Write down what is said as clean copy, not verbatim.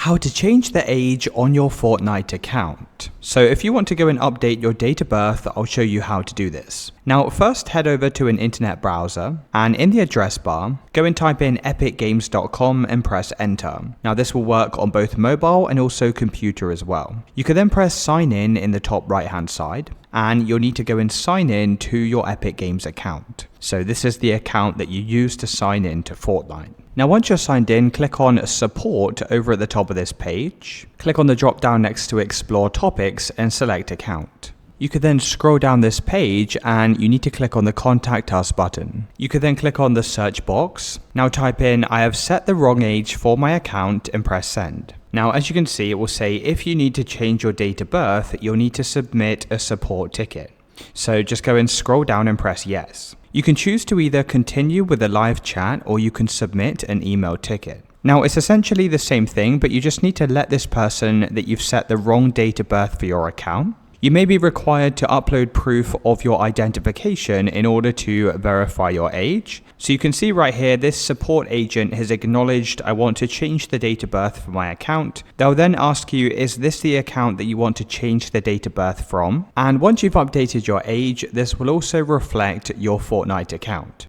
How to change the age on your Fortnite account. So if you want to go and update your date of birth, I'll show you how to do this. Now first head over to an internet browser and in the address bar, go and type in epicgames.com and press enter. Now this will work on both mobile and also computer as well. You can then press sign in the top right hand side and you'll need to go and sign in to your Epic Games account. So this is the account that you use to sign in to Fortnite. Now once you're signed in, click on support over at the top of this page. Click on the drop down next to explore topics and select account. You could then scroll down this page and you need to click on the contact us button. You could then click on the search box. Now type in I have set the wrong age for my account and press send. Now as you can see, it will say if you need to change your date of birth, you'll need to submit a support ticket. So just go and scroll down and press yes. You can choose to either continue with a live chat or you can submit an email ticket. Now it's essentially the same thing, but you just need to let this person that you've set the wrong date of birth for your account. You may be required to upload proof of your identification in order to verify your age. So you can see right here, this support agent has acknowledged I want to change the date of birth for my account. They'll then ask you, is this the account that you want to change the date of birth from? And once you've updated your age, this will also reflect your Fortnite account.